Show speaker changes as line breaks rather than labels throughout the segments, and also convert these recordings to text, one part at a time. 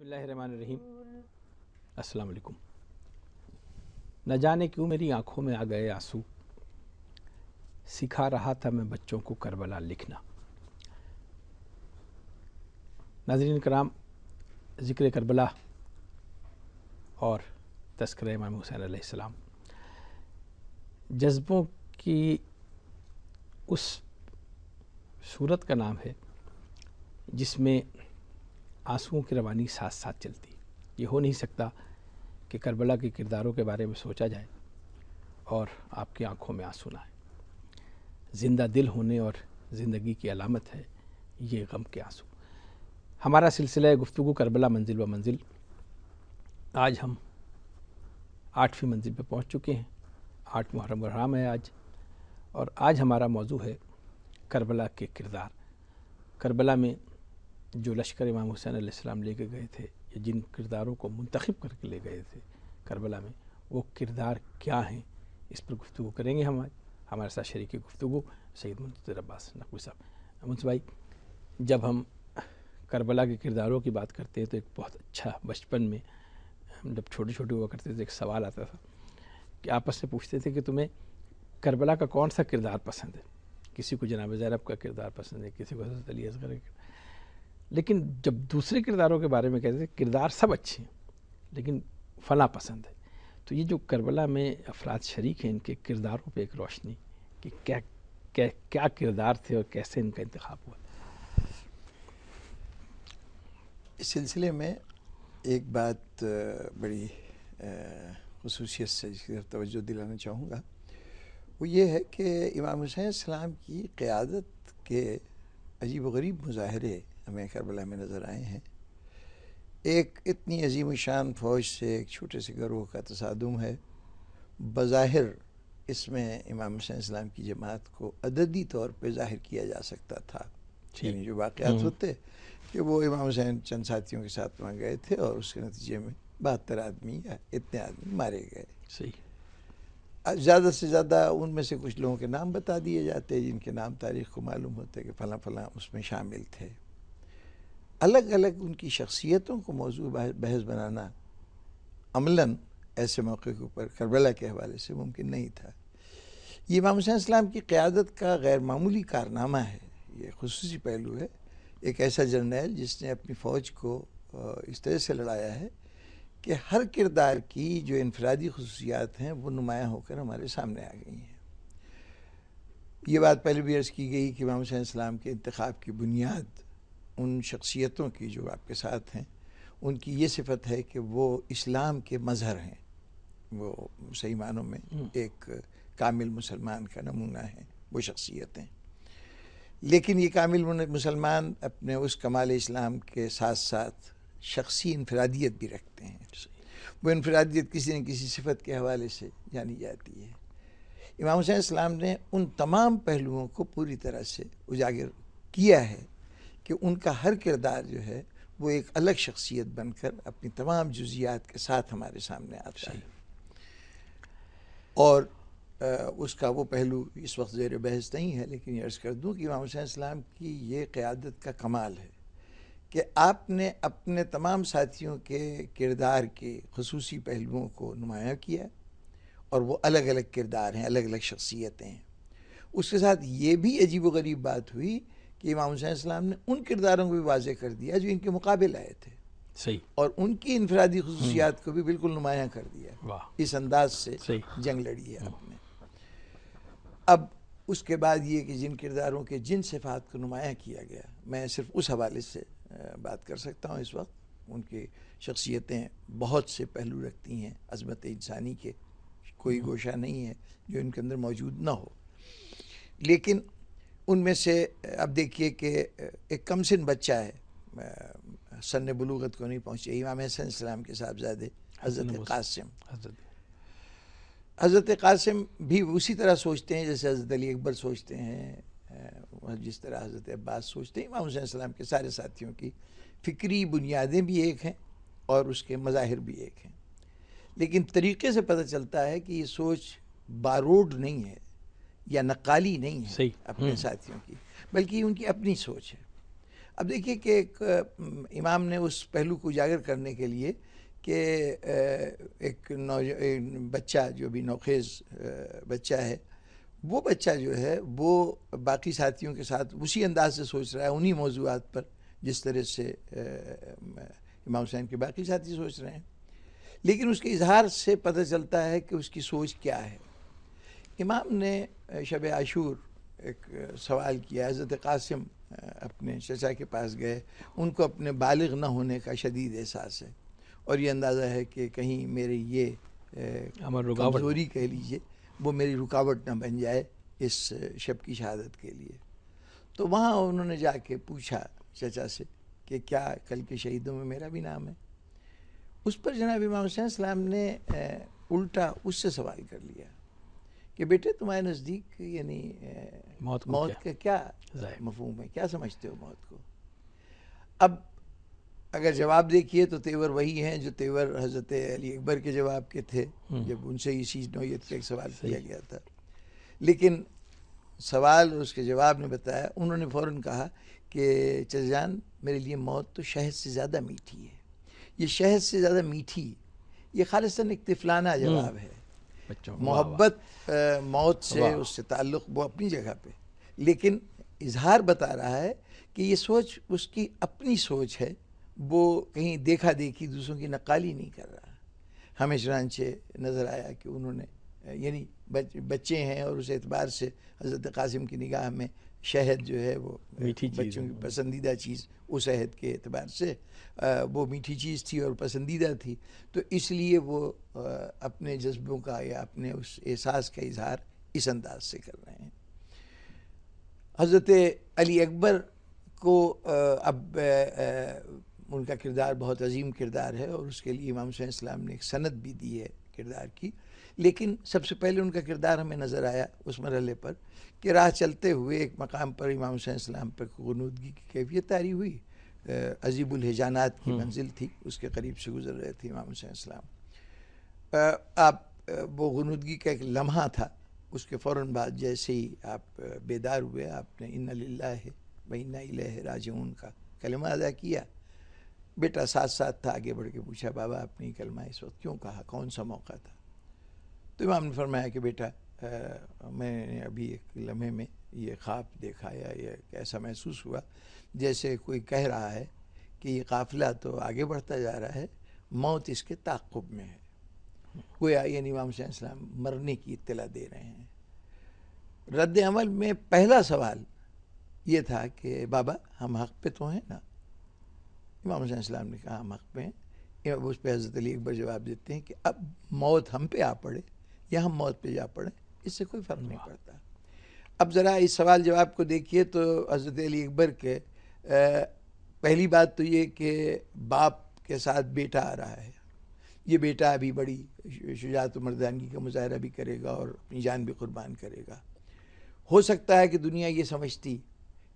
بسم اللہ الرحمن الرحیم۔ السلام علیکم۔ نہ جانے کیوں میری آنکھوں میں آ گئے آنسو، سکھا رہا تھا میں بچوں کو کربلا لکھنا۔ ناظرین کرام، ذکر کربلا اور تذکرہ امام حسین علیہ السلام جذبوں کی اس صورت کا نام ہے جس میں آنسوؤں کی روانی ساتھ ساتھ چلتی۔ یہ ہو نہیں سکتا کہ کربلا کے کرداروں کے بارے میں سوچا جائے اور آپ کی آنکھوں میں آنسو نہ آئے۔ زندہ دل ہونے اور زندگی کی علامت ہے یہ غم کے آنسو۔ ہمارا سلسلہ گفتگو کربلا منزل و منزل، آج ہم 8ویں منزل پہ پہنچ چکے ہیں۔ 8 محرم الحرام ہے آج، اور آج ہمارا موضوع ہے کربلا کے کردار۔ کربلا میں جو لشکر امام حسین علیہ السلام لے کے گئے تھے، یا جن کرداروں کو منتخب کر کے لے گئے تھے کربلا میں، وہ کردار کیا ہیں، اس پر گفتگو کریں گے ہم آج۔ ہمارے ساتھ شریک گفتگو سید منتظر عباس نقوی صاحب۔ منصور بھائی، جب ہم کربلا کے کرداروں کی بات کرتے ہیں تو ایک بہت اچھا، بچپن میں ہم جب چھوٹے چھوٹے ہوا کرتے تھے ایک سوال آتا تھا کہ آپس میں پوچھتے تھے کہ تمہیں کربلا کا کون سا کردار پسند ہے؟ کسی کو جناب زینب کا کردار پسند ہے، کسی کو حضرت علی اصغر کا۔ لیکن جب دوسرے کرداروں کے بارے میں کہتے ہیں کردار سب اچھے ہیں لیکن فلاں پسند ہے، تو یہ جو کربلا میں افراد شریک ہیں ان کے کرداروں پہ ایک روشنی کہ کیا کردار تھے اور کیسے ان کا انتخاب ہوا۔
اس سلسلے میں ایک بات بڑی خصوصیت سے جس کی طرف توجہ دلانا چاہوں گا، وہ یہ ہے کہ امام حسین السلام کی قیادت کے عجیب و غریب مظاہرے ہمیں کربلا میں نظر آئے ہیں۔ ایک اتنی عظیم الشان فوج سے ایک چھوٹے سے گروہ کا تصادم ہے۔ بظاہر اس میں امام حسین السلام کی جماعت کو عددی طور پہ ظاہر کیا جا سکتا تھا، یعنی جو واقعات ہوتے کہ وہ امام حسین چند ساتھیوں کے ساتھ وہاں گئے تھے اور اس کے نتیجے میں 72 آدمی یا اتنے آدمی مارے گئے۔
صحیح۔
زیادہ سے زیادہ ان میں سے کچھ لوگوں کے نام بتا دیے جاتے ہیں جن کے نام تاریخ کو معلوم ہوتے کہ فلاں فلاں اس میں شامل تھے۔ الگ الگ ان کی شخصیتوں کو موضوع بحث بنانا عملاً ایسے موقع کے اوپر کربلا کے حوالے سے ممکن نہیں تھا۔ یہ امام حسین السلام کی قیادت کا غیر معمولی کارنامہ ہے، یہ خصوصی پہلو ہے۔ ایک ایسا جرنیل جس نے اپنی فوج کو اس طرح سے لڑایا ہے کہ ہر کردار کی جو انفرادی خصوصیات ہیں وہ نمایاں ہو کر ہمارے سامنے آ گئی ہیں۔ یہ بات پہلے بھی عرض کی گئی کہ امام حسین السلام کے انتخاب کی بنیاد ان شخصیتوں کی جو آپ کے ساتھ ہیں، ان کی یہ صفت ہے کہ وہ اسلام کے مظہر ہیں، وہ صحیح معنوں میں ایک کامل مسلمان کا نمونہ ہیں وہ شخصیتیں۔ لیکن یہ کامل مسلمان اپنے اس کمال اسلام کے ساتھ ساتھ شخصی انفرادیت بھی رکھتے ہیں۔ وہ انفرادیت کسی نہ کسی صفت کے حوالے سے جانی جاتی ہے۔ امام حسین السلام نے ان تمام پہلوؤں کو پوری طرح سے اجاگر کیا ہے کہ ان کا ہر کردار جو ہے وہ ایک الگ شخصیت بن کر اپنی تمام جزیات کے ساتھ ہمارے سامنے آتا ہے۔ اور اس کا وہ پہلو اس وقت زیر بحث نہیں ہے، لیکن یہ عرض کر دوں کہ امام حسین السلام کی یہ قیادت کا کمال ہے کہ آپ نے اپنے تمام ساتھیوں کے کردار کے خصوصی پہلوؤں کو نمایاں کیا، اور وہ الگ الگ کردار ہیں، الگ الگ شخصیتیں ہیں۔ اس کے ساتھ یہ بھی عجیب و غریب بات ہوئی کہ امام حسین السلام نے ان کرداروں کو بھی واضح کر دیا جو ان کے مقابل آئے تھے،
صحیح،
اور ان کی انفرادی خصوصیات کو بھی بالکل نمایاں کر دیا۔
واہ،
اس انداز سے جنگ لڑی ہے آپ نے۔ اب اس کے بعد یہ کہ جن کرداروں کے جن صفات کو نمایاں کیا گیا، میں صرف اس حوالے سے بات کر سکتا ہوں اس وقت۔ ان کی شخصیتیں بہت سے پہلو رکھتی ہیں، عظمت انسانی کے کوئی گوشہ نہیں ہے جو ان کے اندر موجود نہ ہو۔ لیکن ان میں سے اب دیکھیے کہ ایک کم سن بچہ ہے، سن بلوغت کو نہیں پہنچے، امام حسین السلام کے صاحبزادے حضرت قاسم۔ حضرت قاسم بھی اسی طرح سوچتے ہیں جیسے حضرت علی اکبر سوچتے ہیں، جس طرح حضرت عباس سوچتے ہیں۔ امام حسین السلام کے سارے ساتھیوں کی فکری بنیادیں بھی ایک ہیں اور اس کے مظاہر بھی ایک ہیں، لیکن طریقے سے پتہ چلتا ہے کہ یہ سوچ باروڈ نہیں ہے یا نقالی نہیں ہے اپنے ساتھیوں کی، بلکہ ان کی اپنی سوچ ہے۔ اب دیکھیے کہ ایک امام نے اس پہلو کو اجاگر کرنے کے لیے کہ ایک بچہ جو بھی نوخیز بچہ ہے، وہ بچہ جو ہے وہ باقی ساتھیوں کے ساتھ اسی انداز سے سوچ رہا ہے، انہی موضوعات پر جس طرح سے امام حسین کے باقی ساتھی سوچ رہے ہیں، لیکن اس کے اظہار سے پتہ چلتا ہے کہ اس کی سوچ کیا ہے۔ امام نے شب عاشور ایک سوال کیا، حضرت قاسم اپنے چچا کے پاس گئے، ان کو اپنے بالغ نہ ہونے کا شدید احساس ہے اور یہ اندازہ ہے کہ کہیں میری یہ کمزوری کہہ لیجیے وہ میری رکاوٹ نہ بن جائے اس شب کی شہادت کے لیے۔ تو وہاں انہوں نے جا کے پوچھا چچا سے کہ کیا کل کے شہیدوں میں میرا بھی نام ہے؟ اس پر جناب امام حسین السلام نے الٹا اس سے سوال کر لیا کہ بیٹے تمہارے نزدیک یعنی موت کا کیا مفہوم ہے، کیا سمجھتے ہو موت کو؟ اب اگر جواب دیکھیے تو تیور وہی ہیں جو تیور حضرت علی اکبر کے جواب کے تھے جب ان سے اسی نوعیت کا ایک سوال کیا گیا تھا، لیکن سوال اس کے جواب نے بتایا، انہوں نے فوراً کہا کہ چچا جان میرے لیے موت تو شہد سے زیادہ میٹھی ہے۔ یہ شہد سے زیادہ میٹھی، یہ خالصاً ایک طفلانہ جواب ہے۔ محبت موت سے اس سے تعلق وہ اپنی جگہ پہ، لیکن اظہار بتا رہا ہے کہ یہ سوچ اس کی اپنی سوچ ہے، وہ کہیں دیکھا دیکھی دوسروں کی نقالی نہیں کر رہا۔ ہمیں چنانچہ نظر آیا کہ انہوں نے یعنی بچے ہیں اور اس اعتبار سے حضرت قاسم کی نگاہ میں شہد جو ہے وہ بچوں کی پسندیدہ چیز، اس عہد کے اعتبار سے وہ میٹھی چیز تھی اور پسندیدہ تھی، تو اس لیے وہ اپنے جذبوں کا یا اپنے اس احساس کا اظہار اس انداز سے کر رہے ہیں۔ حضرت علی اکبر کو اب ان کا کردار بہت عظیم کردار ہے اور اس کے لیے امام حسین السلام نے ایک سند بھی دی ہے کردار کی، لیکن سب سے پہلے ان کا کردار ہمیں نظر آیا اس مرحلے پر کہ راہ چلتے ہوئے ایک مقام پر امام حسین السلام پر غنودگی کی کیفیت طاری ہوئی، عذیب الحجانات کی منزل تھی، اس کے قریب سے گزر رہے تھے امام حسین السلام۔ آپ وہ غنودگی کا ایک لمحہ تھا، اس کے فوراً بعد جیسے ہی آپ بیدار ہوئے، آپ نے انا للہ و انا الیہ راجعون کا کلمہ ادا کیا۔ بیٹا ساتھ ساتھ تھا، آگے بڑھ کے پوچھا بابا آپ نے یہ کلمہ اس وقت کیوں کہا، کون سا موقع تھا؟ تو امام نے فرمایا کہ بیٹا میں نے ابھی ایک لمحے میں یہ خواب دیکھا یا یہ ایسا محسوس ہوا جیسے کوئی کہہ رہا ہے کہ یہ قافلہ تو آگے بڑھتا جا رہا ہے، موت اس کے تعاقب میں ہے۔ گویا یعنی امام حسین السلام مرنے کی اطلاع دے رہے ہیں۔ رد عمل میں پہلا سوال یہ تھا کہ بابا ہم حق پہ تو ہیں نا؟ امام حسین السلام نے کہا ہم حق پہ ہیں۔ اس پہ حضرت علی اکبر جواب دیتے ہیں کہ اب موت ہم پہ آ پڑے یا ہم موت پہ جا پڑیں، اس سے کوئی فرق نہیں پڑتا۔ اب ذرا اس سوال جواب کو دیکھیے تو حضرت علی اکبر کے پہلی بات تو یہ کہ باپ کے ساتھ بیٹا آ رہا ہے، یہ بیٹا ابھی بڑی شجاعت و مردانگی کا مظاہرہ بھی کرے گا اور اپنی جان بھی قربان کرے گا۔ ہو سکتا ہے کہ دنیا یہ سمجھتی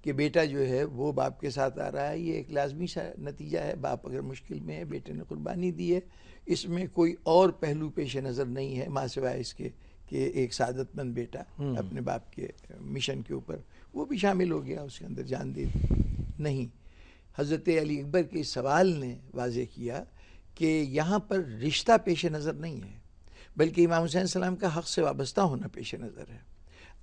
کہ بیٹا جو ہے وہ باپ کے ساتھ آ رہا ہے، یہ ایک لازمی سا نتیجہ ہے، باپ اگر مشکل میں ہے بیٹے نے قربانی دی ہے، اس میں کوئی اور پہلو پیش نظر نہیں ہے ماں سوائے اس کے کہ ایک سعادت مند بیٹا اپنے باپ کے مشن کے اوپر وہ بھی شامل ہو گیا، اس کے اندر جان دے دی۔ نہیں، حضرت علی اکبر کے اس سوال نے واضح کیا کہ یہاں پر رشتہ پیش نظر نہیں ہے، بلکہ امام حسین السلام کا حق سے وابستہ ہونا پیش نظر ہے۔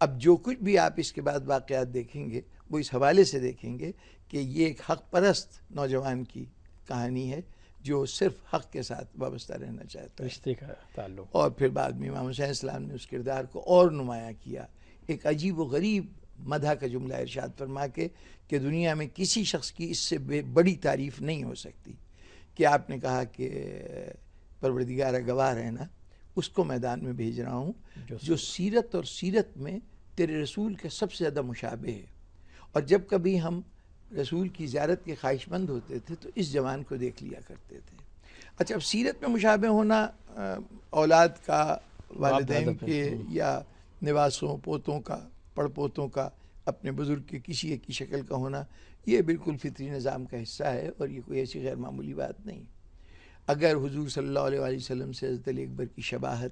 اب جو کچھ بھی آپ اس کے بعد واقعات دیکھیں گے وہ اس حوالے سے دیکھیں گے کہ یہ ایک حق پرست نوجوان کی کہانی ہے جو صرف حق کے ساتھ وابستہ رہنا چاہتا ہے،
رشتے کا تعلق۔
اور پھر بعد میں امام حسین السلام نے اس کردار کو اور نمایاں کیا، ایک عجیب و غریب مدح کا جملہ ارشاد فرما کے کہ دنیا میں کسی شخص کی اس سے بڑی تعریف نہیں ہو سکتی، کہ آپ نے کہا کہ پروردگارہ گواہ رہنا، اس کو میدان میں بھیج رہا ہوں جو سیرت اور سیرت میں تیرے رسول کے سب سے زیادہ مشابہ ہے، اور جب کبھی ہم رسول کی زیارت کے خواہش مند ہوتے تھے تو اس جوان کو دیکھ لیا کرتے تھے۔ اچھا، اب سیرت میں مشابہ ہونا اولاد کا، والدین کے یا نواسوں پوتوں کا، پڑ پوتوں کا، اپنے بزرگ کے کسی ایک کی شکل کا ہونا، یہ بالکل فطری نظام کا حصہ ہے اور یہ کوئی ایسی غیر معمولی بات نہیں۔ اگر حضور صلی اللہ علیہ وسلم سے حضرت علی اکبر کی شباہت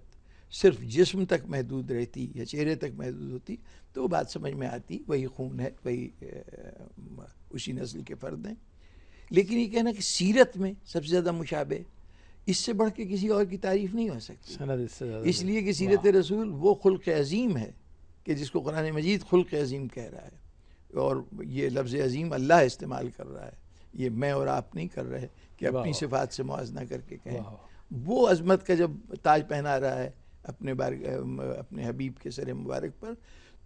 صرف جسم تک محدود رہتی یا چہرے تک محدود ہوتی تو وہ بات سمجھ میں آتی، وہی خون ہے، وہی اسی نسل کے فرد ہیں. لیکن یہ کہنا کہ سیرت میں سب سے زیادہ مشابہ، اس سے بڑھ کے کسی اور کی تعریف نہیں ہو سکتی. اس لیے کہ سیرت رسول وہ خلق عظیم ہے کہ جس کو قرآن مجید خلق عظیم کہہ رہا ہے، اور یہ لفظ عظیم اللہ استعمال کر رہا ہے، یہ میں اور آپ نہیں کر رہے کہ اپنی صفات سے موازنہ کر کے کہیں. وہ عظمت کا جب تاج پہنا رہا ہے اپنے حبیب کے سر مبارک پر،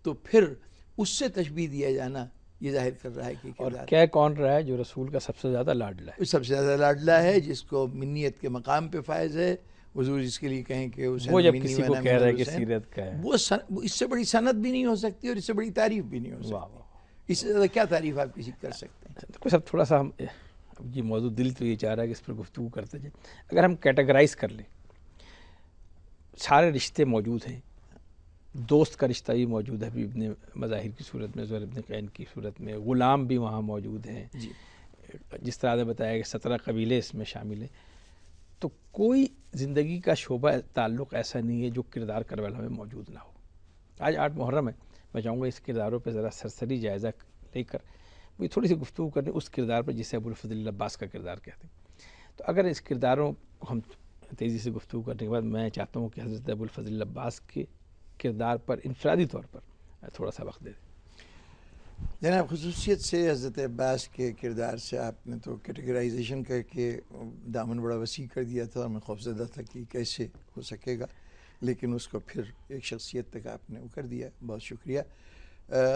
تو پھر اس سے تشبیہ دیا جانا یہ ظاہر کر رہا ہے کہ
اور کیا کون رہا ہے جو رسول کا سب سے زیادہ لاڈلا ہے،
سب سے زیادہ لاڈلا ہے، جس کو منیت کے مقام پہ فائز ہے. حضور اس کے لیے کہیں کہ
وہ جب کسی کو کہہ رہا ہے کہ سیرت کا ہے،
وہ اس سے بڑی سند بھی نہیں ہو سکتی اور اس سے بڑی تعریف بھی نہیں ہو سکتی. اس سے زیادہ کیا تعریف آپ کسی کر سکتے ہیں؟
تو صاحب تھوڑا سا ہم یہ موضوع دل تو یہ چاہ رہا ہے کہ اس پر گفتگو کرتے جائیں. اگر ہم کیٹیگرائز کر لیں، سارے رشتے موجود ہیں، دوست کا رشتہ بھی موجود ہے ابن مظاہر کی صورت میں، زہر ابن قین کی صورت میں، غلام بھی وہاں موجود ہیں، جس طرح نے بتایا کہ 17 قبیلے اس میں شامل ہیں. تو کوئی زندگی کا شعبہ تعلق ایسا نہیں ہے جو کردار کربلا میں موجود نہ ہو. آج 8 محرم ہے، میں چاہوں گا اس کرداروں پہ ذرا سرسری جائزہ لے کر مجھے تھوڑی سی گفتگو کرنی اس کردار پر جسے ابوالفضل العباس کا کردار کہتے ہیں. تو اگر اس کرداروں کو ہم تیزی سے گفتگو کرنے کے بعد میں چاہتا ہوں کہ حضرت ابوالفضل العباس کے کردار پر انفرادی طور پر تھوڑا سا وقت دے دیں.
جناب، خصوصیت سے حضرت عباس کے کردار سے آپ نے تو کیٹیگرائزیشن کر کے دامن بڑا وسیع کر دیا تھا، اور میں خوفزدہ تھا کہ کیسے ہو سکے گا، لیکن اس کو پھر ایک شخصیت تک آپ نے وہ کر دیا. بہت شکریہ.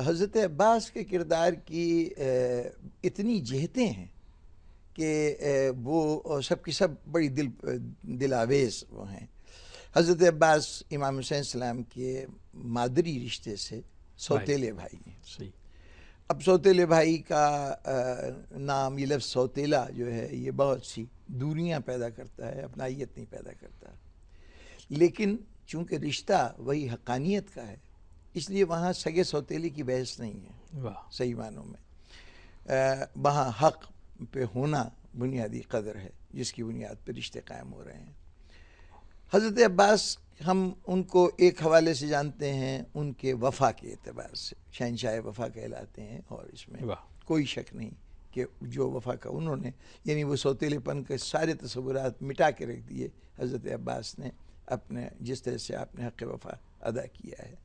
حضرت عباس کے کردار کی اتنی جہتیں ہیں کہ وہ سب کی سب بڑی دل آویز وہ ہیں. حضرت عباس امام حسین السلام کے مادری رشتے سے سوتیلے بھائی ہیں.
صحیح.
اب سوتیلے بھائی کا نام، یہ لفظ سوتیلا جو ہے یہ بہت سی دوریاں پیدا کرتا ہے، اپنائیت نہیں پیدا کرتا. لیکن چونکہ رشتہ وہی حقانیت کا ہے، اس لیے وہاں سگے سوتیلے کی بحث نہیں ہے. صحیح معنوں میں وہاں حق پہ ہونا بنیادی قدر ہے جس کی بنیاد پہ رشتے قائم ہو رہے ہیں. حضرت عباس ہم ان کو ایک حوالے سے جانتے ہیں، ان کے وفا کے اعتبار سے شہنشاہ وفا کہلاتے ہیں، اور اس میں کوئی شک نہیں کہ جو وفا کا انہوں نے، یعنی وہ سوتیلے پن کے سارے تصورات مٹا کے رکھ دیے حضرت عباس نے، اپنے جس طرح سے آپ نے حق وفا ادا کیا ہے.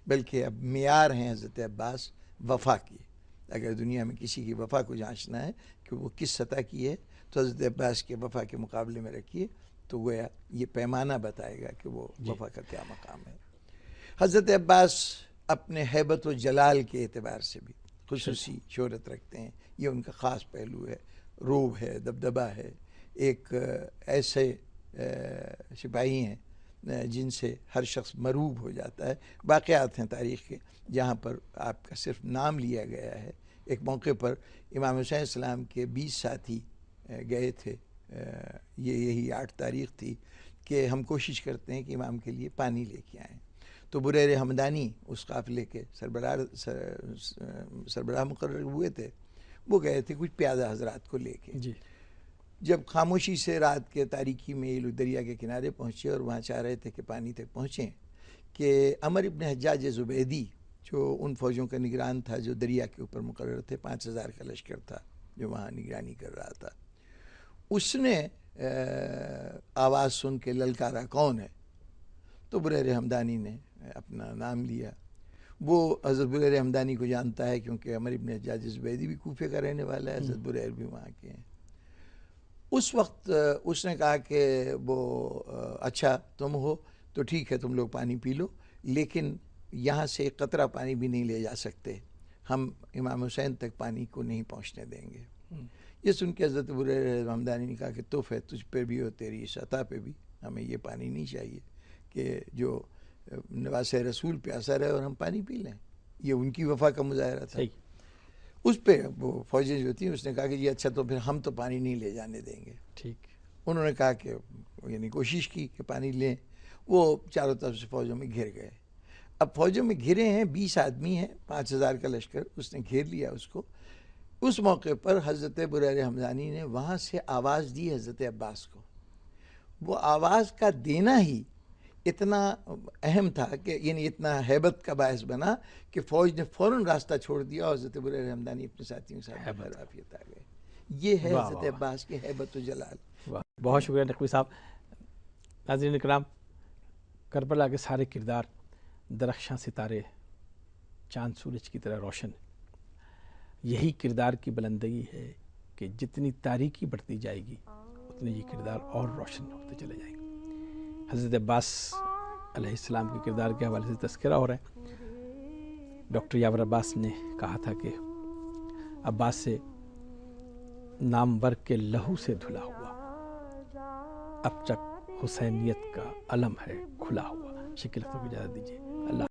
بلکہ اب معیار ہیں حضرت عباس وفا کی. اگر دنیا میں کسی کی وفا کو جانچنا ہے کہ وہ کس سطح کی ہے تو حضرت عباس کے وفا کے مقابلے میں رکھیے، تو گویا یہ پیمانہ بتائے گا کہ وہ وفا کا کیا مقام ہے. حضرت عباس اپنے ہیبت و جلال کے اعتبار سے بھی خصوصی شہرت رکھتے ہیں. یہ ان کا خاص پہلو ہے، روب ہے، دبدبہ ہے. ایک ایسے سپاہی ہیں جن سے ہر شخص مرعوب ہو جاتا ہے. واقعات ہیں تاریخ کے جہاں پر آپ کا صرف نام لیا گیا ہے. ایک موقع پر امام حسین السلام کے 20 ساتھی گئے تھے، یہی 8 تاریخ تھی، کہ ہم کوشش کرتے ہیں کہ امام کے لیے پانی لے کے آئیں. تو بریر حمدانی اس قافلے کے سربراہ مقرر ہوئے تھے، وہ گئے تھے کچھ پیادہ حضرات کو لے کے. جب خاموشی سے رات کے تاریکی میں یہ لوگ دریا کے کنارے پہنچے اور وہاں چاہ رہے تھے کہ پانی تک پہنچیں، کہ عمر ابن حجاج زبیدی جو ان فوجوں کا نگران تھا جو دریا کے اوپر مقرر تھے، 5000 کا لشکر تھا جو وہاں نگرانی کر رہا تھا، اس نے آواز سن کے للکارا کون ہے؟ تو بریر حمدانی نے اپنا نام لیا. وہ حضرت بریر حمدانی کو جانتا ہے کیونکہ عمر ابن حجاج زبیدی بھی کوفے کا رہنے والا ہے، حضرت بریر بھی وہاں کے ہیں. اس وقت اس نے کہا کہ وہ اچھا تم ہو تو ٹھیک ہے، تم لوگ پانی پی لو، لیکن یہاں سے ایک قطرہ پانی بھی نہیں لے جا سکتے، ہم امام حسین تک پانی کو نہیں پہنچنے دیں گے. یہ سن کے حضرت بریر حمدانی نے کہا کہ توف ہے تجھ پہ بھی اور تیری سطح پہ بھی، ہمیں یہ پانی نہیں چاہیے کہ جو نواس رسول پیاسا رہے اور ہم پانی پی لیں. یہ ان کی وفا کا مظاہرہ تھا. اس پہ وہ فوجیں جو تھیں اس نے کہا کہ جی اچھا تو پھر ہم تو پانی نہیں لے جانے دیں گے.
ٹھیک.
انہوں نے کہا کہ یعنی کوشش کی کہ پانی لیں. وہ چاروں طرف سے فوجوں میں گھر گئے. اب فوجوں میں گھرے ہیں، 20 آدمی ہیں، 5000 کا لشکر، اس نے گھیر لیا اس کو. اس موقع پر حضرت بریر حمدانی نے وہاں سے آواز دی حضرت عباس کو. وہ آواز کا دینا ہی اتنا اہم تھا کہ یعنی اتنا ہیبت کا باعث بنا کہ فوج نے فوراً راستہ چھوڑ دیا اور حضرت ابو ہریرہ حمدانی اپنے ساتھیوں کے ساتھ بخیر عافیت آ گئے. یہ ہے حضرت عباس کی ہیبت و جلال.
بہت شکریہ نقوی صاحب. ناظرین اکرام، کربلا کے سارے کردار درخشاں ستارے چاند سورج کی طرح روشن. یہی کردار کی بلندگی ہے کہ جتنی تاریکی بڑھتی جائے گی اتنے یہ کردار اور روشن ہوتے چلے جائیں گے. حضرت عباس علیہ السلام کے کردار کے حوالے سے تذکرہ ہو رہا ہے. ڈاکٹر یاور عباس نے کہا تھا کہ عباس سے نامور کے لہو سے دھلا ہوا، اب تک حسینیت کا علم ہے کھلا ہوا. شکر کو اجازت دیجیے. اللہ